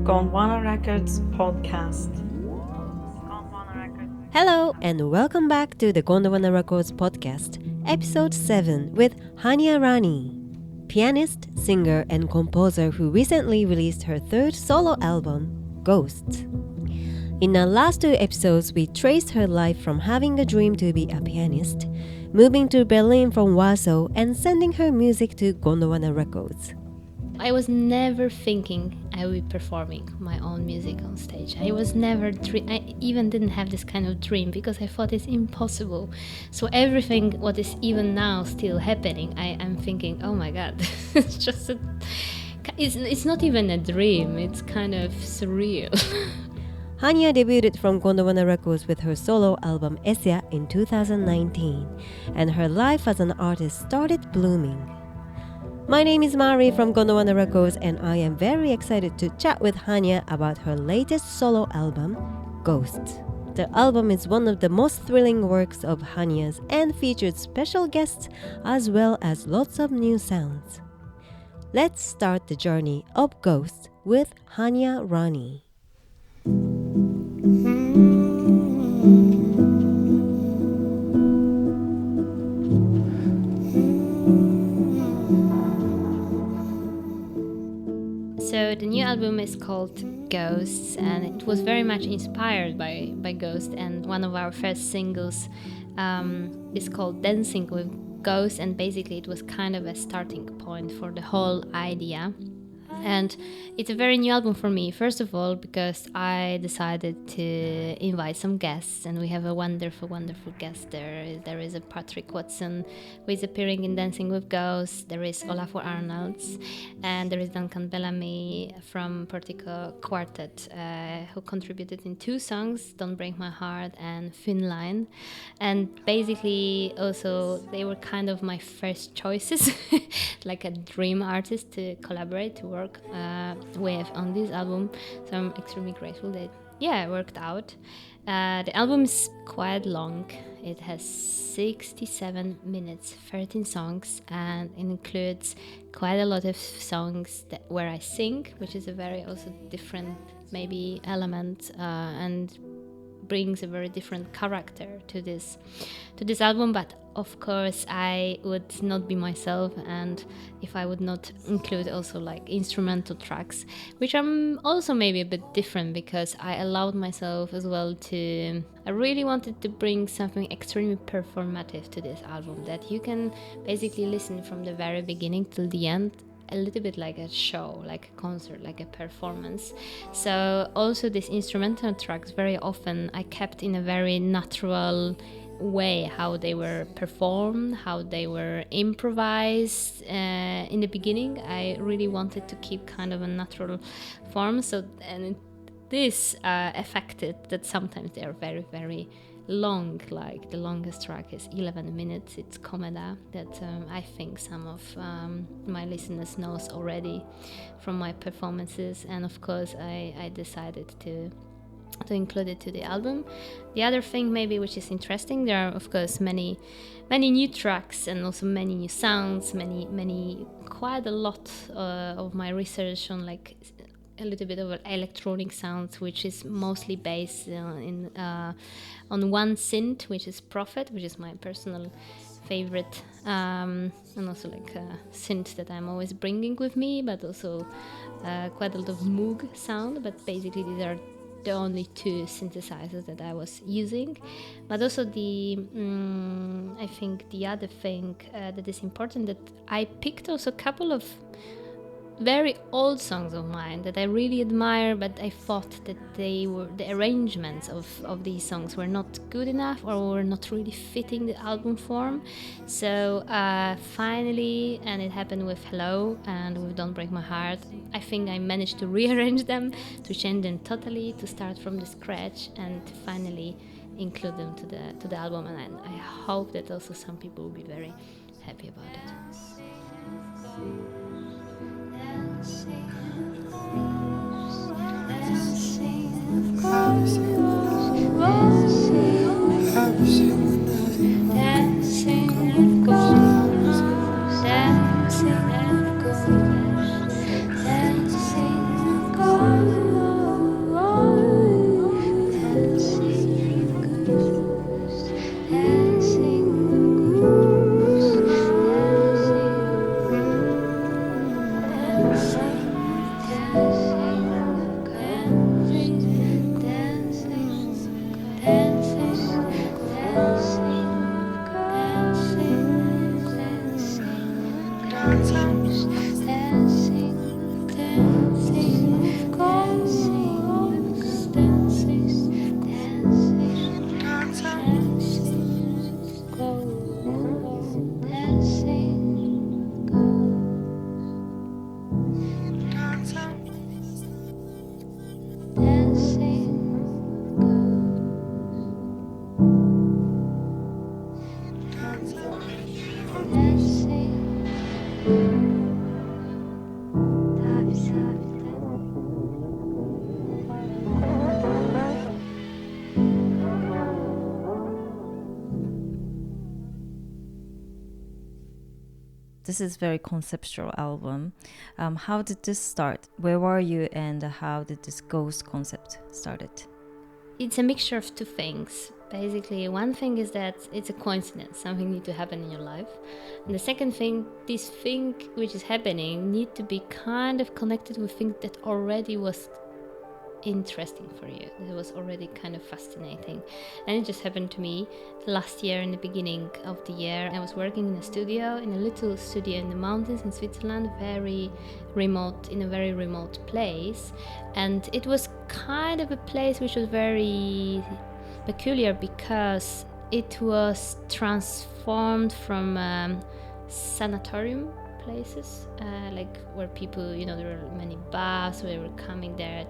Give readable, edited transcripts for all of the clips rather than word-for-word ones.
Gondwana Records podcast. Hello and welcome back to the Gondwana Records podcast, episode 7 with Hania Rani, pianist, singer and composer who recently released her third solo album, Ghosts. In our last 2 episodes, we traced her life from having a dream to be a pianist, moving to Berlin from Warsaw and sending her music to Gondwana Records. I was never thinking I would be performing my own music on stage. I even didn't have this kind of dream because I thought it's impossible. So everything what is even now still happening, I'm thinking, oh my god, it's not even a dream, it's kind of surreal. Hania debuted from Gondwana Records with her solo album Esya in 2019, and her life as an artist started blooming. My name is Mari from Gondwana Records, and I am very excited to chat with Hania about her latest solo album, Ghosts. The album is one of the most thrilling works of Hania's and featured special guests as well as lots of new sounds. Let's start the journey of Ghosts with Hania Rani. So the new album is called Ghosts, and it was very much inspired by Ghost. And one of our first singles is called Dancing with Ghosts, and basically it was kind of a starting point for the whole idea. And it's a very new album for me, first of all, because I decided to invite some guests, and we have a wonderful, wonderful guest there. There is a Patrick Watson, who is appearing in Dancing with Ghosts. There is Olafur Arnalds, and there is Duncan Bellamy from Portico Quartet, who contributed in 2 songs, Don't Break My Heart and Thin Line. And basically, also, they were kind of my first choices, like a dream artist to collaborate, to work with on this album. So I'm extremely grateful that it worked out. The album is quite long. It has 67 minutes, 13 songs, and it includes quite a lot of songs where I sing, which is a very also different maybe element and brings a very different character to this album. But of course I would not be myself, and if I would not include also like instrumental tracks, which I'm also maybe a bit different, because I allowed myself as well to, I really wanted to bring something extremely performative to this album, that you can basically listen from the very beginning till the end, a little bit like a show, like a concert, like a performance. So also these instrumental tracks, very often I kept in a very natural way how they were performed, how they were improvised. In the beginning I really wanted to keep kind of a natural form, this affected that sometimes they are very, very long. Like the longest track is 11 minutes. It's Komeda, that I think some of my listeners knows already from my performances, and of course I decided to include it to the album. The other thing maybe which is interesting, there are of course many new tracks and also many new sounds, quite a lot of my research on like a little bit of electronic sounds, which is mostly based on one synth, which is Prophet, which is my personal favorite, and also like a synth that I'm always bringing with me, but also quite a lot of Moog sound. But basically these are the only 2 synthesizers that I was using. But also I think the other thing that is important, that I picked also a couple of very old songs of mine that I really admire, but I thought that the arrangements of these songs were not good enough or were not really fitting the album form. So finally, and it happened with Hello and with Don't Break My Heart, I think I managed to rearrange them, to change them totally, to start from the scratch, and to finally include them to the album. And I hope that also some people will be very happy about it. This is very conceptual album. How did this start? Where were you and how did this ghost concept started? It's a mixture of two things. Basically, one thing is that it's a coincidence, something need to happen in your life. And the second thing, this thing which is happening need to be kind of connected with things that already was interesting for you. It was already kind of fascinating. And it just happened to me last year in the beginning of the year. I was working in a studio, in a little studio in the mountains in Switzerland, very remote, in a very remote place. And it was kind of a place which was very peculiar because it was transformed from sanatorium places, like where people, there were many baths where they were coming there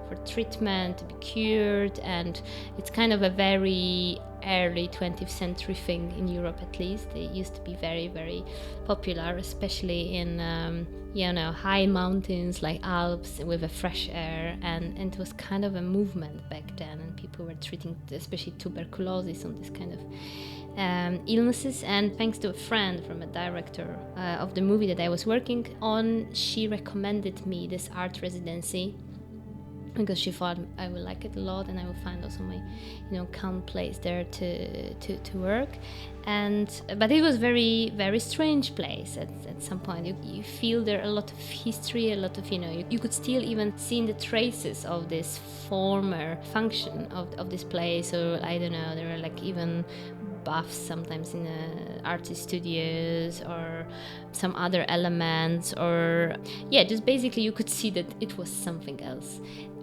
for treatment, to be cured, and it's kind of a very early 20th century thing in Europe. At least it used to be very, very popular, especially in high mountains like Alps with a fresh air, and it was kind of a movement back then, and people were treating especially tuberculosis on this kind of illnesses. And thanks to a friend from a director of the movie that I was working on, she recommended me this art residency because she thought I would like it a lot and I would find also my calm place there to work. But it was very, very strange place at some point. You feel there a lot of history, a lot of you could still even see in the traces of this former function of this place. Or I don't know, there were like even baths sometimes in artist studios or some other elements, or just basically you could see that it was something else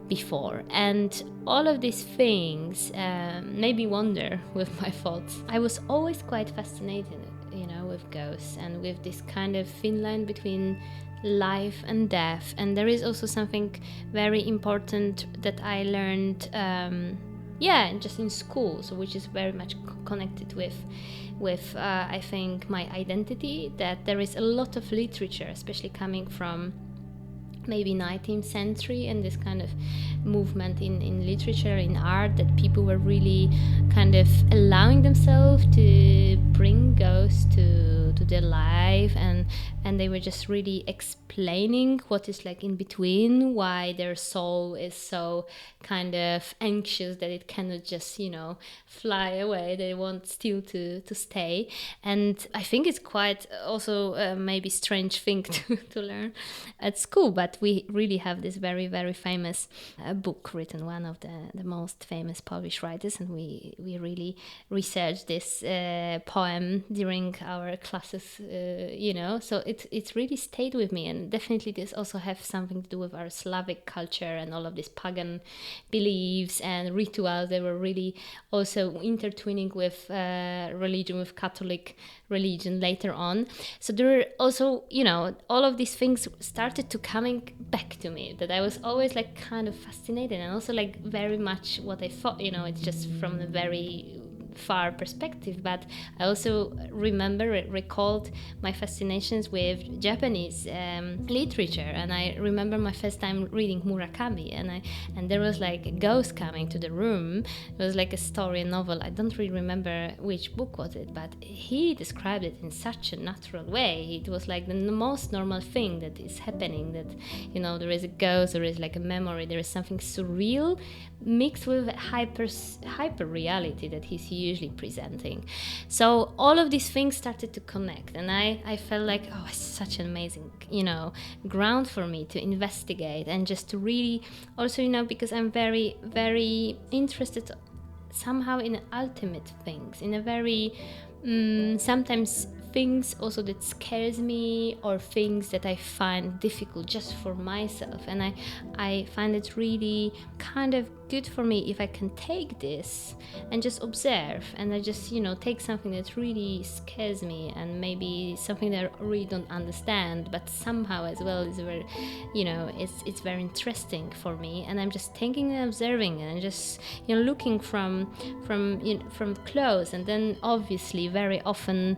before. And all of these things made me wonder with my thoughts. I was always quite fascinated with ghosts and with this kind of thin line between life and death. And there is also something very important that I learned just in school, so which is very much connected with I think my identity, that there is a lot of literature, especially coming from maybe 19th century, and this kind of movement in literature, in art, that people were really kind of allowing themselves to bring ghosts to their life, and they were just really explaining what is like in between, why their soul is so kind of anxious that it cannot just fly away, they want still to stay. And I think it's quite also maybe strange thing to learn at school, but we really have this very, very famous book written, one of the most famous Polish writers, and we really researched this poem during our classes, so it's really stayed with me. And definitely this also have something to do with our Slavic culture and all of these pagan beliefs and rituals. They were really also intertwining with religion, with Catholic religion later on. So there were also, all of these things started to coming back to me, that I was always like kind of fascinated, and also like very much what I thought, it's just from a very far perspective. But I also recalled my fascinations with Japanese literature, and I remember my first time reading Murakami, and there was like a ghost coming to the room. It was like a story, a novel. I don't really remember which book was it, but he described it in such a natural way. It was like the most normal thing that is happening, that there is a ghost, there is like a memory, there is something surreal mixed with hyper reality that he's usually presenting. So all of these things started to connect, and I felt like, it's such an amazing ground for me to investigate, and just to really also because I'm very, very interested somehow in ultimate things, in a very sometimes things also that scares me, or things that I find difficult just for myself. And I find it really kind of good for me if I can take this and just observe, and I just, take something that really scares me, and maybe something that I really don't understand, but somehow as well is very, it's very interesting for me, and I'm just thinking and observing and just, looking from close, and then obviously very often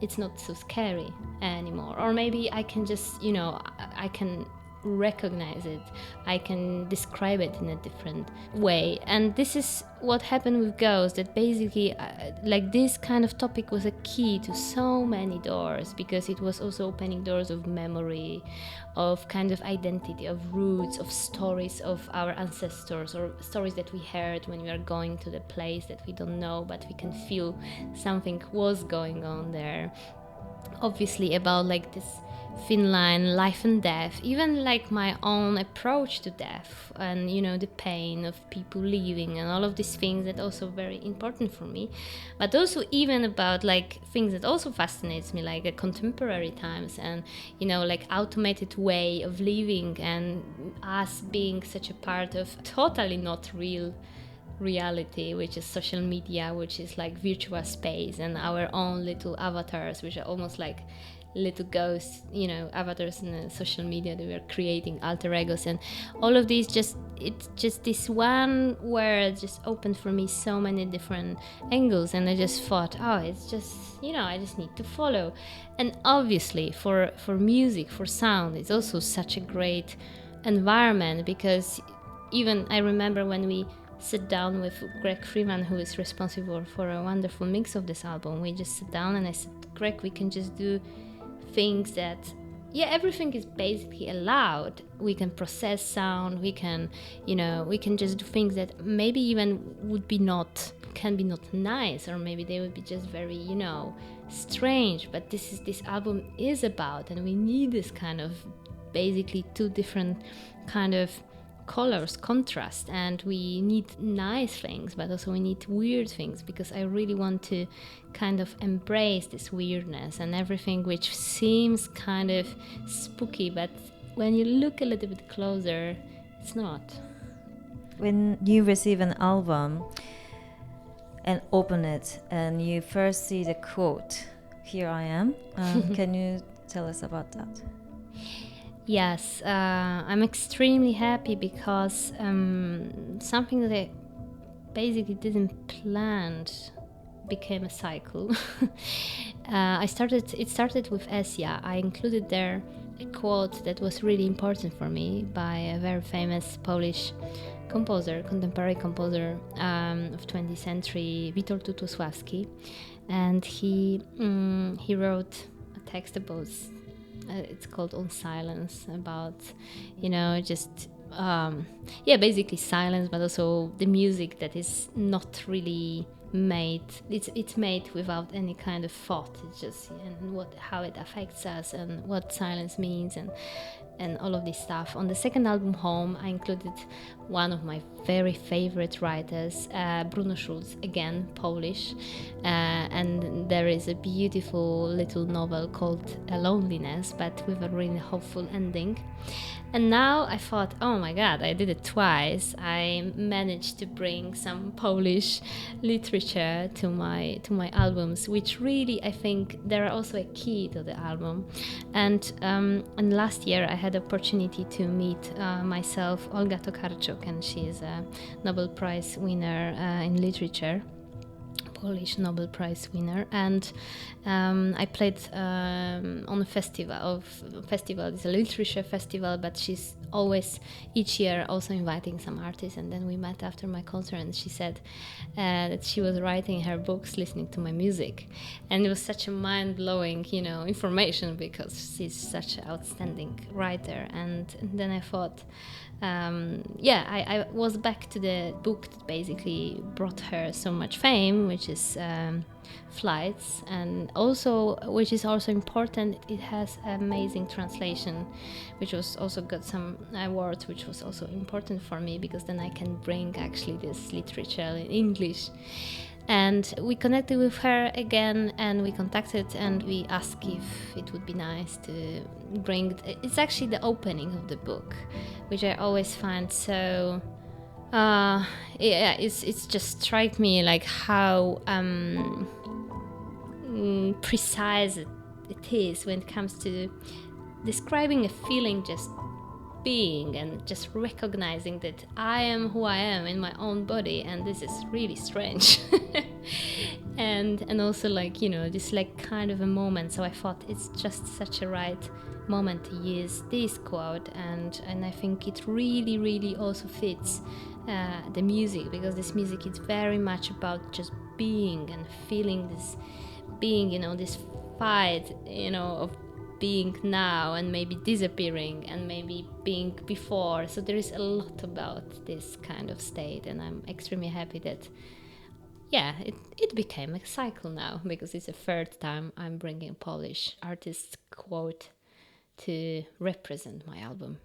it's not so scary anymore, or maybe I can just, I can recognize it, I can describe it in a different way. And this is what happened with Ghost, that basically like this kind of topic was a key to so many doors, because it was also opening doors of memory, of kind of identity, of roots, of stories of our ancestors, or stories that we heard when we are going to the place that we don't know, but we can feel something was going on there. Obviously about like this thin line, life and death, even like my own approach to death, and the pain of people leaving, and all of these things that also very important for me. But also even about like things that also fascinates me, like contemporary times, and like automated way of living, and us being such a part of totally not real reality, which is social media, which is like virtual space, and our own little avatars, which are almost like little ghosts, avatars in social media that we are creating, alter egos, and all of these it's just this one word just opened for me so many different angles, and I just thought, it's just, I just need to follow. And obviously for music, for sound, it's also such a great environment, because even I remember when we sit down with Greg Freeman, who is responsible for a wonderful mix of this album, we just sit down and I said, Greg, we can just do things that, everything is basically allowed. We can process sound, we can just do things that maybe even can be not nice, or maybe they would be just very, strange, but this album is about, and we need this kind of basically two different kind of colors, contrast, and we need nice things, but also we need weird things, because I really want to kind of embrace this weirdness and everything which seems kind of spooky, but when you look a little bit closer, it's not. When you receive an album and open it, and you first see the quote, "Here I am," can you tell us about that? Yes, I'm extremely happy, because something that I basically didn't plan became a cycle. It started with Esia. I included there a quote that was really important for me by a very famous Polish contemporary composer of 20th century, Witold Tutosławski, and he wrote a text about. It's called On Silence, about basically silence, but also the music that is not really made. It's made without any kind of thought. It's just how it affects us, and what silence means, and all of this stuff. On the second album, Home, I included one of my very favorite writers, Bruno Schulz, again Polish, and there is a beautiful little novel called Loneliness, but with a really hopeful ending. And now I thought, oh my god, I did it twice. I managed to bring some Polish literature to my albums, which really, I think, they're also a key to the album. And last year I had the opportunity to meet myself, Olga Tokarczuk, and she is a Nobel Prize winner in literature. Polish Nobel Prize winner, and I played on a festival. It's a literature festival, but she's always each year also inviting some artists. And then we met after my concert, and she said that she was writing her books listening to my music, and it was such a mind-blowing, information, because she's such an outstanding writer. And then I thought, I was back to the book that basically brought her so much fame, which is Flights, and also, which is also important, it has amazing translation, which was also got some awards, which was also important for me, because then I can bring actually this literature in English. And we connected with her again, and we contacted and we asked if it would be nice to bring. It's actually the opening of the book, which I always find so. It's just strike me like how precise it is when it comes to describing a feeling, just being and just recognizing that I am who I am in my own body, and this is really strange. and also like, you know, this like kind of a moment. So I thought it's just such a right moment to use this quote, and I think it really also fits the music, because this music is very much about just being and feeling this being, you know, this fight, you know, of being now and maybe disappearing and maybe being before. So there is a lot about this kind of state, and I'm extremely happy that it became a cycle now, because it's the third time I'm bringing a Polish artist's quote to represent my album.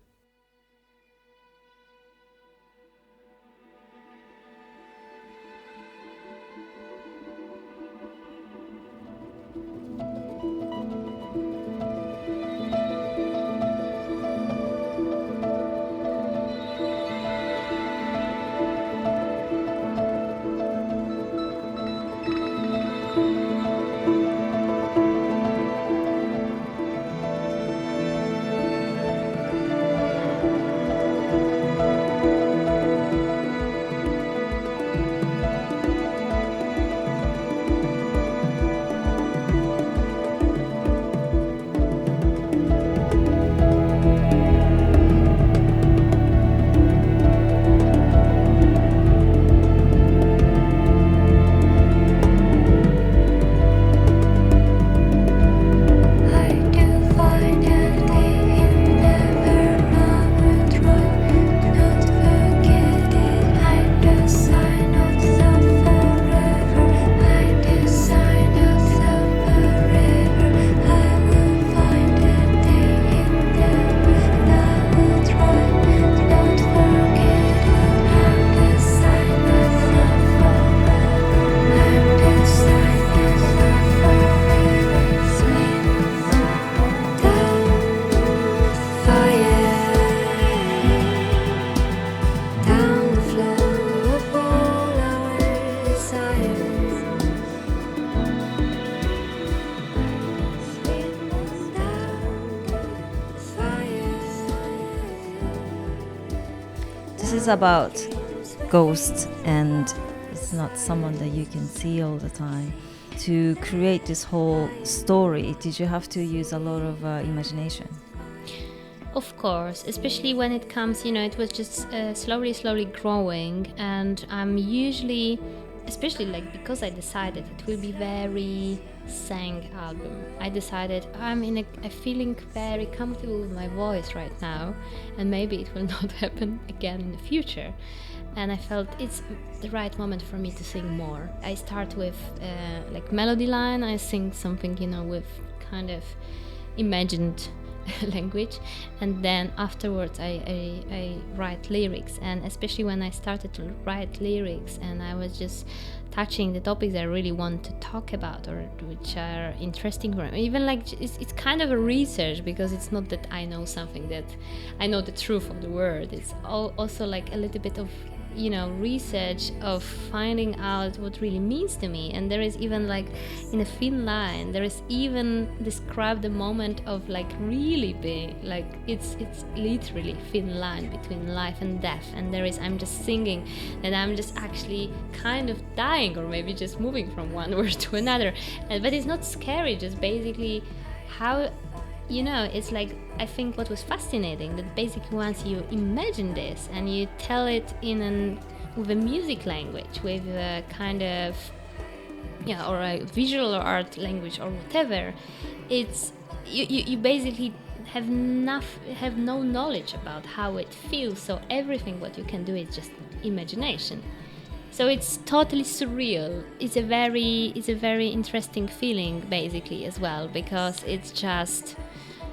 This is about ghosts, and it's not someone that you can see all the time. To create this whole story, did you have to use a lot of imagination? Of course, especially when it comes, you know, it was just slowly growing, and I'm usually, especially like because I decided it will be very sang album. I decided I'm in a feeling very comfortable with my voice right now, and maybe it will not happen again in the future. And I felt it's the right moment for me to sing more. I start with like melody line. I sing something, you know, with kind of imagined language, and then afterwards I write lyrics. And especially when I started to write lyrics and I was just touching the topics I really want to talk about, or which are interesting for me. Even like it's kind of a research, because it's not that I know something, that I know the truth of the word. It's also like a little bit of, you know, research of finding out what really means to me. And there is even like in a thin line, there is even described the moment of like really being like it's literally thin line between life and death. And there is, I'm just singing that I'm just actually kind of dying, or maybe just moving from one word to another. But it's not scary, just basically how, you know, it's like, I think what was fascinating, that basically once you imagine this and you tell it with a music language, with a kind of, yeah, or a visual art language or whatever, it's you basically have no knowledge about how it feels. So everything what you can do is just imagination. So it's totally surreal. It's a very interesting feeling basically as well, because it's just,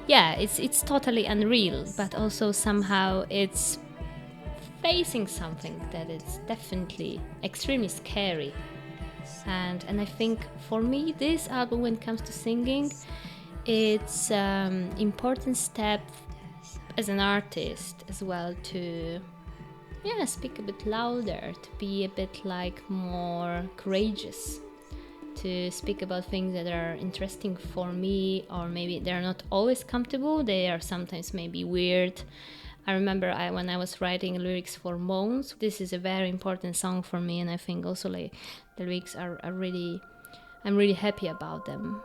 yeah, it's totally unreal, but also somehow it's facing something that is definitely extremely scary. And I think for me, this album, when it comes to singing, it's important step as an artist as well to speak a bit louder, to be a bit like more courageous, to speak about things that are interesting for me, or maybe they're not always comfortable, they are sometimes maybe weird. I remember when I was writing lyrics for Moan, this is a very important song for me, and I think also like the lyrics are really, I'm really happy about them.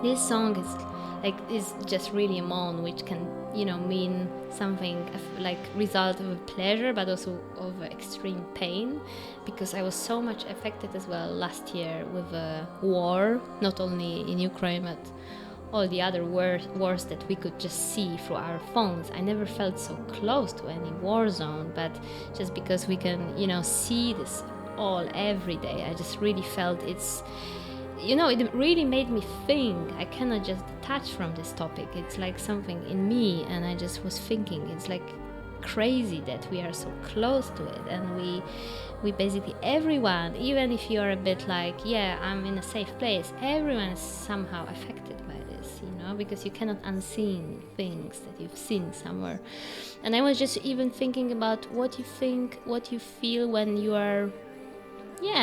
This song is just really a moan, which can mean something like result of a pleasure, but also of extreme pain, because I was so much affected as well last year with a war, not only in Ukraine but all the other wars that we could just see through our phones. I never felt so close to any war zone, but just because we can see this all every day, I just really felt it's it really made me think. I cannot just detach from this topic. It's like something in me, and I just was thinking, it's like crazy that we are so close to it, and we basically, everyone, even if you're a bit like, I'm in a safe place, everyone is somehow affected by this, because you cannot unseen things that you've seen somewhere. And I was just even thinking about what you think, what you feel when you are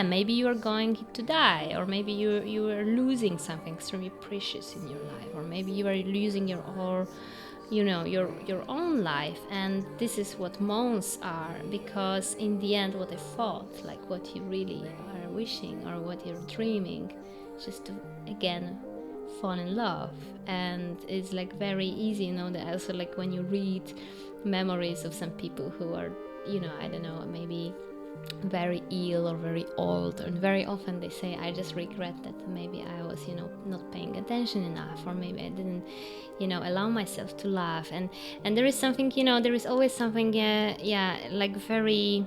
maybe you are going to die, or maybe you are losing something extremely precious in your life, or maybe you are losing your own life. And this is what moans are, because in the end, what I thought, like what you really are wishing or what you're dreaming, just to again fall in love. And it's like very easy, that also like when you read memories of some people who are I don't know, maybe very ill or very old, and very often they say, I just regret that maybe I was not paying attention enough, or maybe I didn't allow myself to laugh. And there is something there is always something like very,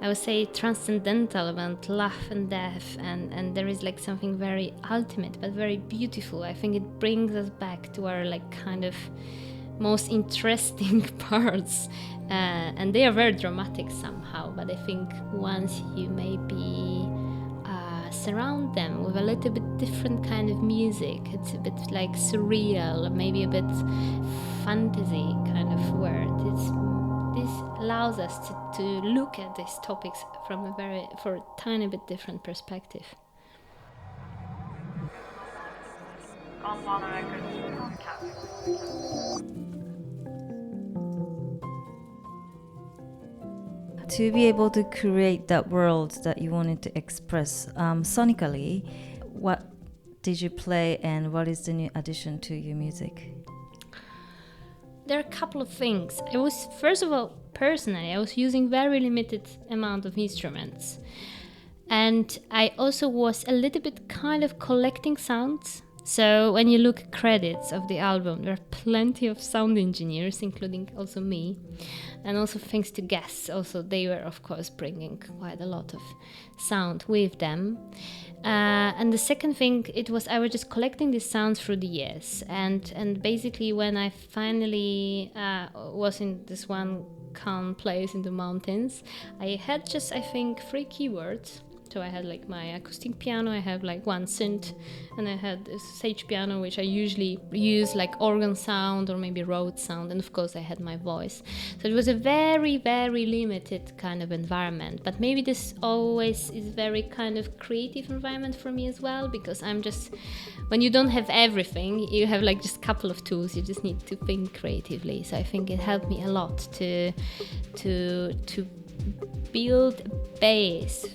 I would say, transcendental about life and death, and there is like something very ultimate but very beautiful. I think it brings us back to our like kind of most interesting parts, and they are very dramatic somehow, but I think once you maybe surround them with a little bit different kind of music, it's a bit like surreal, maybe a bit fantasy kind of word, this allows us to look at these topics from a tiny bit different perspective. Gondwana Records podcast. To be able to create that world that you wanted to express sonically, what did you play and what is the new addition to your music? There are a couple of things. I was, first of all, personally, I was using very limited amount of instruments. And I also was a little bit kind of collecting sounds. So when you look at credits of the album, there are plenty of sound engineers, including also me. And also thanks to guests, also they were of course bringing quite a lot of sound with them. And the second thing, I was just collecting these sounds through the years. And basically when I finally was in this one calm place in the mountains, I had just, I think, 3 keyboards. So I had like my acoustic piano, I have like one synth, and I had a stage piano, which I usually use like organ sound or maybe Rhodes sound, and of course I had my voice. So it was a very, very limited kind of environment. But maybe this always is very kind of creative environment for me as well, because I'm just, when you don't have everything, you have like just a couple of tools, you just need to think creatively. So I think it helped me a lot to build a base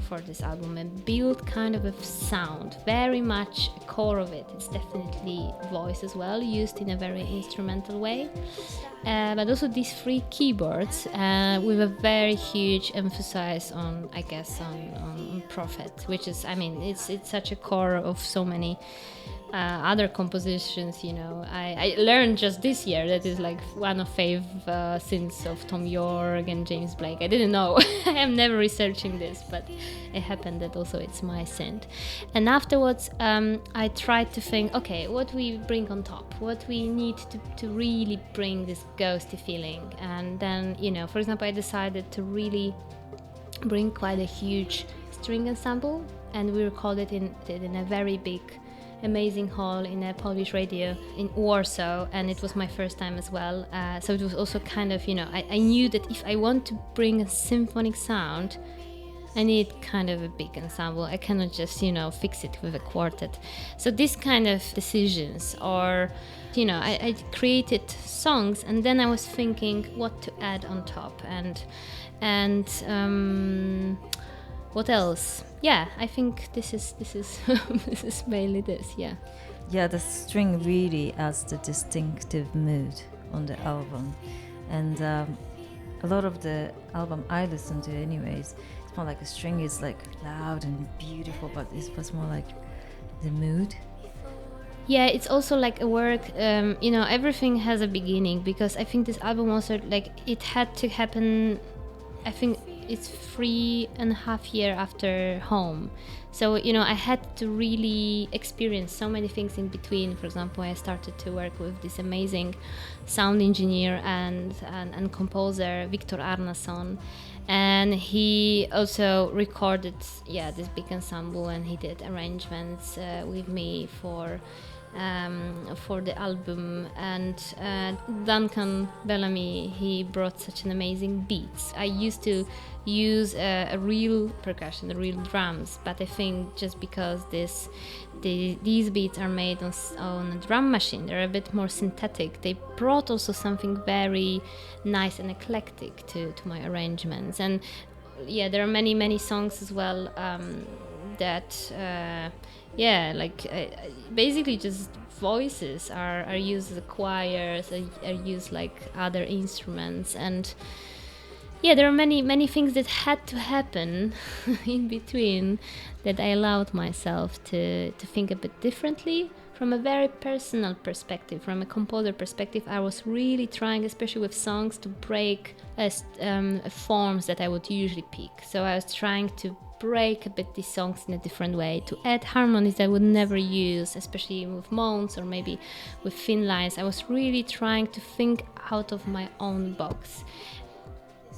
for this album and build kind of a sound, very much a core of it. It's definitely voice as well, used in a very instrumental way, but also these 3 keyboards with a very huge emphasis on, I guess, on Prophet, which is, I mean, it's such a core of so many other compositions, you know. I learned just this year that is like one of fave synths of Tom York and James Blake. I didn't know. I am never researching this, but it happened that also it's my synth. And afterwards, I tried to think, okay, what we bring on top, what we need to really bring this ghosty feeling. And then, you know, for example, I decided to really bring quite a huge string ensemble, and we recorded in a very big amazing hall in a Polish radio in Warsaw, and it was my first time as well. So it was also kind of, you know, I knew that if I want to bring a symphonic sound, I need kind of a big ensemble. I cannot just, you know, fix it with a quartet. So these kind of decisions, or, you know, I created songs, and then I was thinking what to add on top, and what else? Yeah, I think this is this is mainly this. Yeah. Yeah, the string really adds the distinctive mood on the album, and a lot of the album I listen to, anyways, it's more like the string is like loud and beautiful, but it was more like the mood. Yeah, it's also like a work. You know, everything has a beginning, because I think this album also, like, it had to happen. I think it's 3.5 years after Home. So, you know, I had to really experience so many things in between. For example, I started to work with this amazing sound engineer and composer, Viktor Arnason. And he also recorded, this big ensemble, and he did arrangements with me for the album. And Duncan, Bellamy, he brought such an amazing beats. I used to use a real percussion, the real drums, but I think just because these beats are made on a drum machine, they're a bit more synthetic. They brought also something very nice and eclectic to my arrangements. And yeah, there are many songs as well that basically just voices are used as choirs, are used like other instruments. And yeah, there are many things that had to happen in between that I allowed myself to think a bit differently. From a very personal perspective, from a composer perspective, I was really trying, especially with songs, to break forms that I would usually pick. So I was trying to break a bit these songs in a different way, to add harmonies that I would never use, especially with moans or maybe with thin lines. I was really trying to think out of my own box.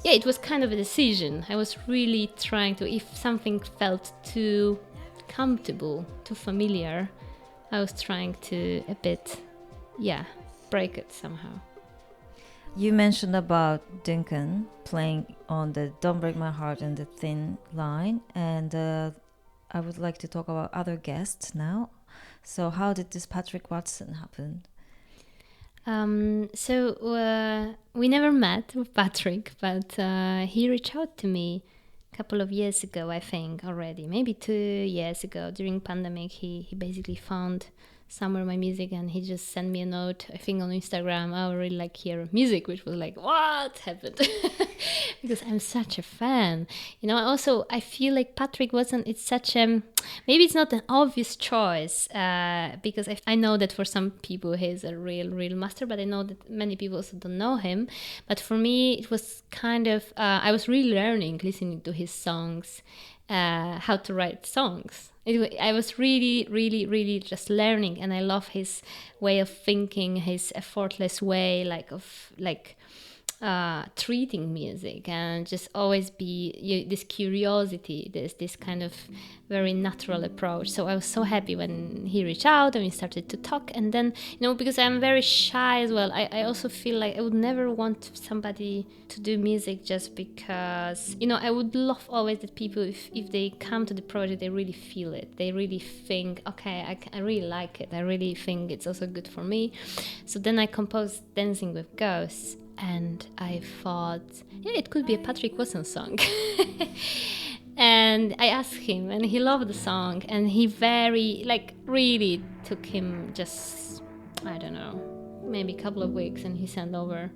Yeah, it was kind of a decision. I was really trying to, if something felt too comfortable, too familiar, I was trying to a bit, break it somehow. You mentioned about Duncan playing on the Don't Break My Heart and the Thin Line, and I would like to talk about other guests now. So how did this Patrick Watson happen? We never met with Patrick, but he reached out to me a couple of years ago, I think already, maybe 2 years ago. During pandemic, he basically found somewhere my music, and he just sent me a note, I think on Instagram. I would really like hear music, which was like, what happened? Because I'm such a fan. Also I feel like Patrick it's such maybe it's not an obvious choice, because I know that for some people he's a real master, but I know that many people also don't know him. But for me, it was kind of, I was really learning, listening to his songs, how to write songs. I was really just learning, and I love his way of thinking, his effortless way, treating music, and just always be this curiosity, this kind of very natural approach. So I was so happy when he reached out and we started to talk. And then, because I'm very shy as well, I also feel like I would never want somebody to do music just because, I would love always that people, if they come to the project, they really feel it. They really think, okay, I really like it. I really think it's also good for me. So then I composed Dancing with Ghosts. And I thought, it could be a Patrick Wilson song. And I asked him, and he loved the song. And he really took him just, I don't know, maybe a couple of weeks. And he sent over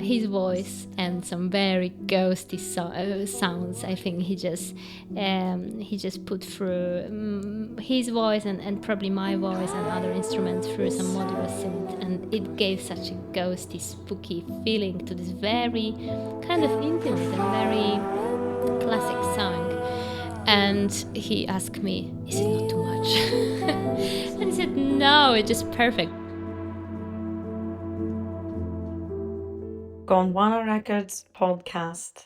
his voice and some very ghosty sounds. I think he just put through his voice and probably my voice and other instruments through some modular synth, and it gave such a ghosty, spooky feeling to this very kind of intimate and very classic song. And he asked me, is it not too much? And I said, no, it's just perfect. Gondwana Records podcast.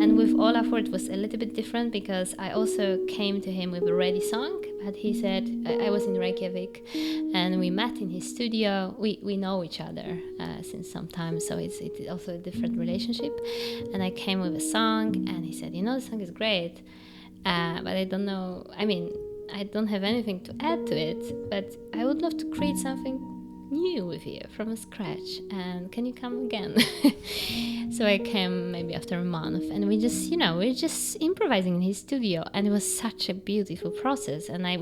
And with Olafur it was a little bit different, because I also came to him with a ready song, but he said, I was in Reykjavik and we met in his studio. We know each other since some time, so it's also a different relationship. And I came with a song and he said, the song is great, but I don't know, I don't have anything to add to it, but I would love to create something new with you from scratch, and can you come again? So I came maybe after a month, and we're just improvising in his studio, and it was such a beautiful process. And I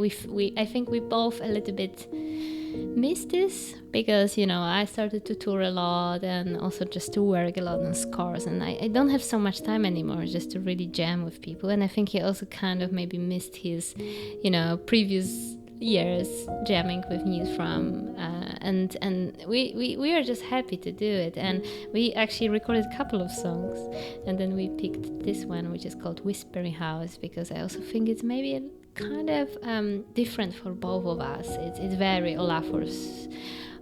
think we both a little bit missed this, because I started to tour a lot and also just to work a lot on scores, and I don't have so much time anymore just to really jam with people. And I think he also kind of maybe missed his previous years jamming with news from and we are just happy to do it. And we actually recorded a couple of songs, and then we picked this one, which is called Whispering House, because I also think it's maybe a kind of different for both of us. It's very Olafur's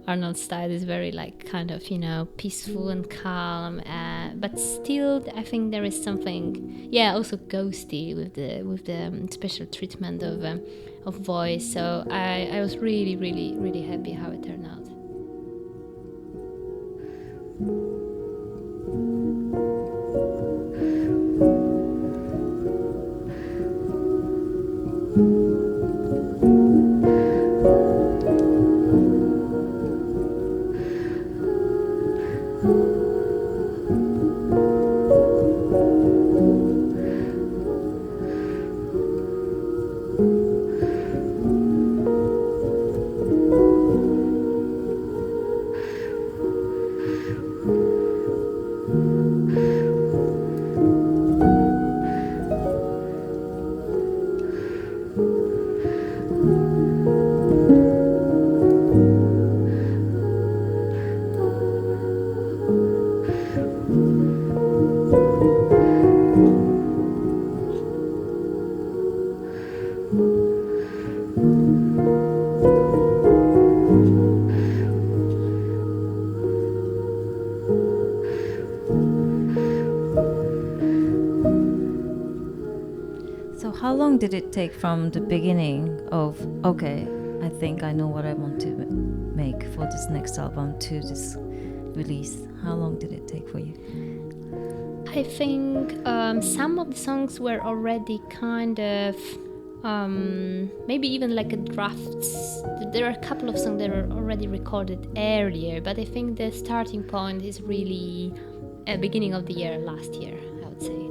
Arnold style is very kind of peaceful and calm, but still I think there is something also ghosty with the special treatment of voice. So I was really happy how it turned out. How long did it take from the beginning of, okay, I think I know what I want to make for this next album to this release? How long did it take for you? I think some of the songs were already kind of maybe even like a drafts. There are a couple of songs that were already recorded earlier, but I think the starting point is really beginning of the year, last year, I would say.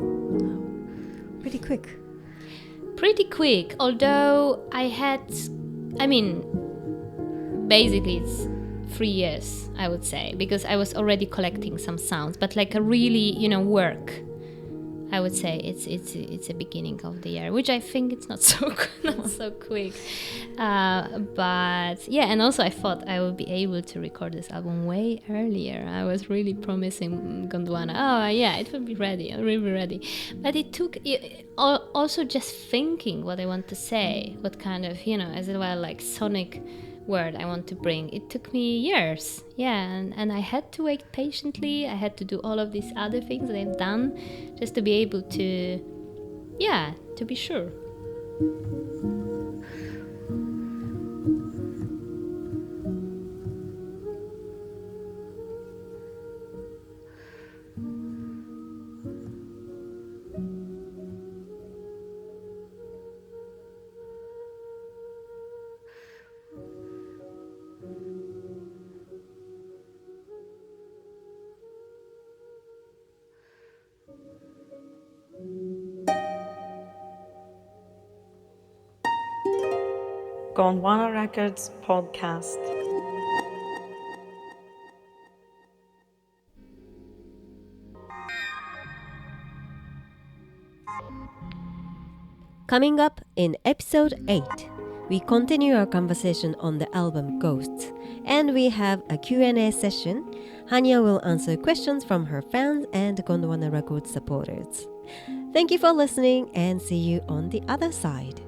Pretty quick. Pretty quick, although basically it's 3 years, I would say, because I was already collecting some sounds, but like a really, work, I would say it's a beginning of the year, which I think it's not so quick. But yeah, and also I thought I would be able to record this album way earlier. I was really promising Gondwana, it will be ready, I'll really be ready. But it took also just thinking what I want to say, what kind of, as well, like sonic word I want to bring. It took me years, and I had to wait patiently. I had to do all of these other things that I've done just to be able to be sure. Gondwana Records podcast. Coming up in episode 8, we continue our conversation on the album Ghosts, and we have a Q&A session. Hania will answer questions from her fans and Gondwana Records supporters. Thank you for listening, and see you on the other side.